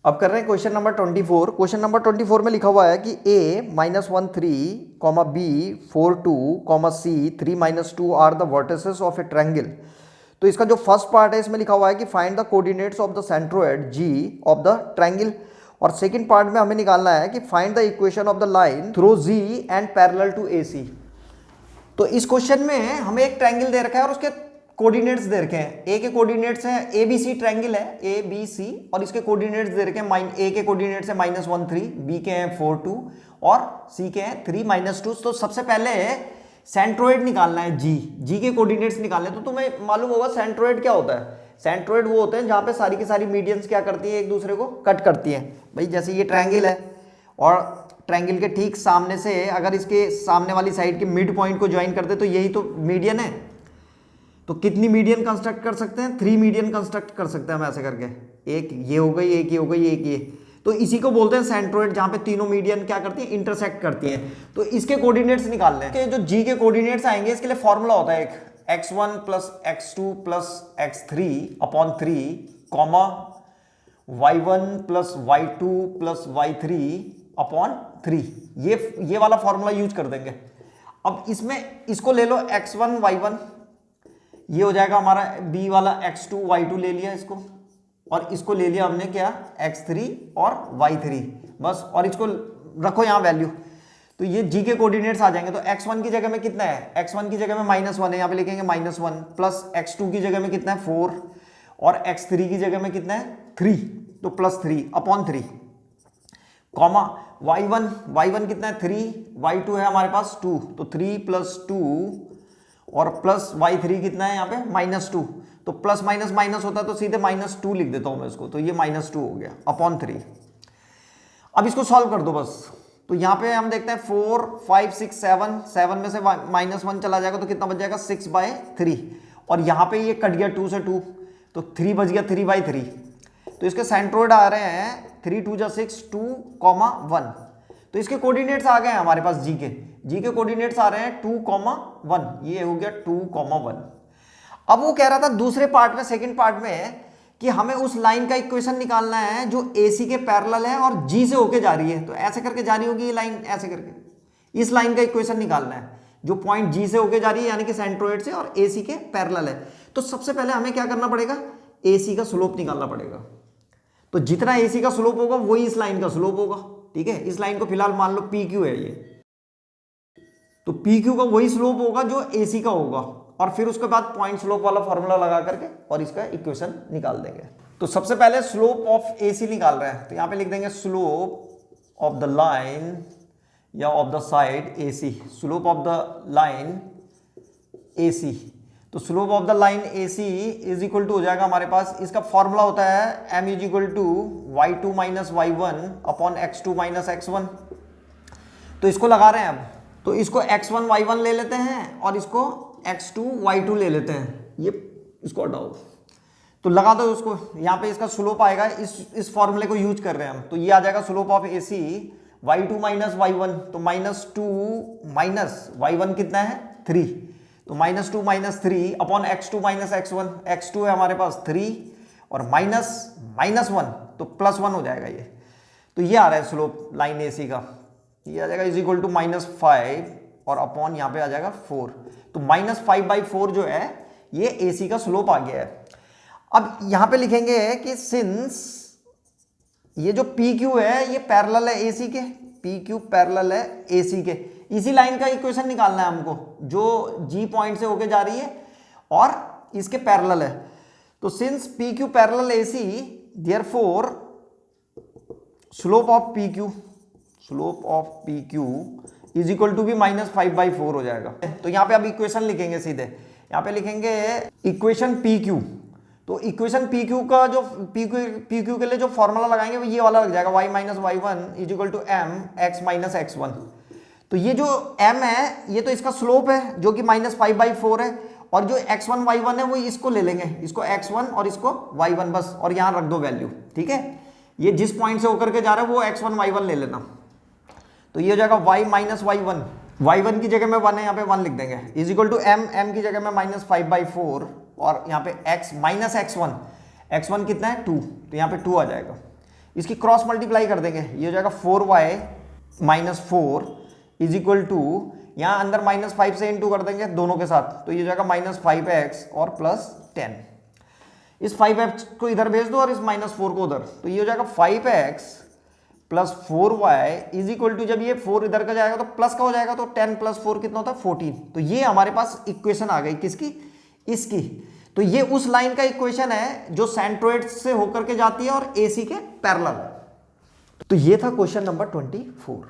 अब कर रहे हैं क्वेश्चन नंबर 24। क्वेश्चन नंबर 24 में लिखा हुआ है कि a -1 3, b 4 2, c 3 -2 are the vertices of a triangle. तो इसका जो फर्स्ट पार्ट है इसमें लिखा हुआ है कि find the coordinates of the centroid g of the triangle, और सेकंड पार्ट में हमें निकालना है कि find the equation of the line through g and parallel to ac। तो इस क्वेश्चन में हमें एक ट्रायंगल दे रखा है और उसके कोऑर्डिनेट्स दे रखे हैं। ए के कोऑर्डिनेट्स हैं ABC ट्रायंगल है ABC, और इसके कोऑर्डिनेट्स दे रखे हैं। ए के कोऑर्डिनेट्स है -1 3, बी के हैं 4 2 और सी के हैं 3 -2। तो सबसे पहले सेंट्रोइड निकालना है जी के कोऑर्डिनेट्स निकालने हैं। तो तुम्हें मालूम होगा सेंट्रोइड क्या होता है। सेंट्रोइड वो होते हैं जहां पे सारी की सारी मीडियंस क्या करती है, एक दूसरे को कट करती हैं। भाई जैसे ये ट्रायंगल है और ट्रायंगल के ठीक सामने से अगर इसके सामने वाली साइड के मिड पॉइंट को ज्वाइन करते तो यही तो मीडियन है। तो कितनी मीडियन कंस्ट्रक्ट कर सकते हैं? 3 मीडियन कंस्ट्रक्ट कर सकते हैं हम ऐसे करके। एक ये हो गई, एक ये हो गई, एक ये। तो इसी को बोलते हैं सेंट्रोइड, जहां पे तीनों मीडियन क्या करती हैं, इंटरसेक्ट करती हैं। तो इसके कोऑर्डिनेट्स निकालने हैं। जो जी के कोऑर्डिनेट्स आएंगे इसके लिए फॉर्मूला होता है एक x1 + x2 + x3 upon 3, y1 + y2 + y3 upon 3। ये वाला फॉर्मूला यूज कर देंगे। अब इसमें इसको ले लो x1 y1, ये हो जाएगा हमारा b वाला x2 y2 ले लिया इसको, और इसको ले लिया हमने क्या, x3 और y3 बस। और इसको रखो यहाँ वैल्यू, तो ये g के कोऑर्डिनेट्स आ जाएंगे। तो x1 की जगह में कितना है, x1 की जगह में -1 है, यहाँ पे लिखेंगे -1, प्लस x2 की जगह में कितना है 4, और x3 की जगह में कितना है 3, तो +3 अपॉन 3, कॉमा y1 कितना है 3, y2 है हमारे पास 2, तो 3 + 2 और प्लस y3 कितना है यहाँ पे -2। तो प्लस माइनस माइनस होता है तो सीधे -2 लिख देता हूं मैं इसको। तो ये -2 हो गया अपॉन 3। अब इसको सॉल्व कर दो बस। तो यहाँ पे हम देखते हैं 4 5 6 7 में से -1 चला जाएगा तो कितना बच जाएगा 6/3, और यहाँ पे ये कट गया 2 से 2, तो 3 बच गया 3/3। तो इसके सेंट्रोइड आ रहे हैं 3 2 6 2, 1। तो इसके कोऑर्डिनेट्स आ गए हैं हमारे पास जी के कोऑर्डिनेट्स आ रहे हैं 2, 1। ये हो गया 2, 1। अब वो कह रहा था दूसरे पार्ट में, सेकंड पार्ट में, कि हमें उस लाइन का इक्वेशन निकालना है जो AC के पैरेलल है और G से होके जा रही है। तो ऐसे करके जा रही होगी ये लाइन, ऐसे करके इस लाइन का इक्वेशन निकालना है जो पॉइंट G से होके जा रही है, यानी कि सेंट्रोइड से, और AC के पैरेलल है। तो सबसे पहले हमें क्या करना पड़ेगा, AC का स्लोप निकालना पड़ेगा। तो जितना AC का स्लोप होगा वही इस लाइन का स्लोप होगा। ठीक है, इस लाइन को फिलहाल मान लो PQ है ये, तो PQ का वही स्लोप होगा जो AC का होगा, और फिर उसके बाद पॉइंट स्लोप वाला फॉर्मूला लगा करके और इसका इक्वेशन निकाल देंगे। तो सबसे पहले स्लोप ऑफ AC निकाल रहे हैं, तो यहां पे लिख देंगे स्लोप ऑफ द लाइन या of the side AC, slope of the line AC। तो slope of the line AC is equal to हो जाएगा हमारे पास, इसका फॉर्मूला होता है m is equal to y2 - y1 upon x2 - x1। तो इसको लगा रहे हैं अब, तो इसको x1 y1 ले लेते हैं और इसको x2 y2 ले लेते हैं। ये इसको हटाओ, तो लगा दो उसको। यहाँ पे इसका स्लोप आएगा, इस फॉर्मूले को यूज कर रहे हैं हम। तो ये आ जाएगा slope of AC y2 - y1, तो -2 माइनस y1 कितना है 3, तो -2 - 3 अपॉन x2 - x1। x2 है हमारे पास 3 और -1, तो +1 हो जाएगा ये। तो ये आ रहा है स्लोप लाइन AC का, ये आ जाएगा इज इक्वल टू -5 और अपॉन यहाँ पे आ जाएगा 4। तो -5/4 जो है ये AC का स्लोप आ गया है। अब यहाँ पे लिखेंगे कि सिंस ये जो PQ है ये पैरेलल है AC के, PQ पैरेलल है AC के, इसी लाइन का इक्वेशन निकालना है हमको जो G पॉइंट से होके जा रही है और इसके पैरेलल है। तो since PQ parallel AC, therefore slope of PQ is equal to भी -5/4 हो जाएगा। तो यहाँ पे अब इक्वेशन लिखेंगे सीधे, यहाँ पे लिखेंगे इक्वेशन PQ। तो इक्वेशन PQ का जो PQ के लिए जो फॉर्मूला लगाएंगे वो ये वाला लग जाएगा, y - y1 is equal to m x - x1। तो ये जो m है ये तो इसका स्लोप है जो कि -5/4 है, और जो x1 y1 है वो इसको ले लेंगे, इसको x1 और इसको y1 बस, और यहाँ रख दो वैल्यू। ठीक है, ये जिस पॉइंट से होकर के जा रहा है वो x1 y1 ले लेना। तो ये हो जाएगा y - y1, y1 की जगह में 1 है, यहाँ पे 1 लिख देंगे, इज इक्वल टू m की जगह में -5/4, और यहाँ पे x - x1 कितना है 2, तो यहाँ पे 2 आ जाएगा। इसकी क्रॉस मल्टीप्लाई कर देंगे, ये हो जाएगा 4y minus 4 is equal to, यहाँ अंदर -5 से इंटू कर देंगे दोनों के साथ, तो ये हो जाएगा -5x और +10। इस 5x को इधर भेज दो और इस -4 को उधर, तो ये हो जाएगा 5x plus 4y is equal to, जब ये 4 इधर का जाएगा तो प्लस का हो जाएगा, तो 10 + 4 कितना होता है 14। तो ये हमारे पास इक्वेशन आ गई किसकी, इसकी। तो ये उस लाइन का इक्वेशन है जो सेंट्रोइड से होकर के जाती है और AC के पैरेलल। तो ये था क्वेश्चन नंबर 24।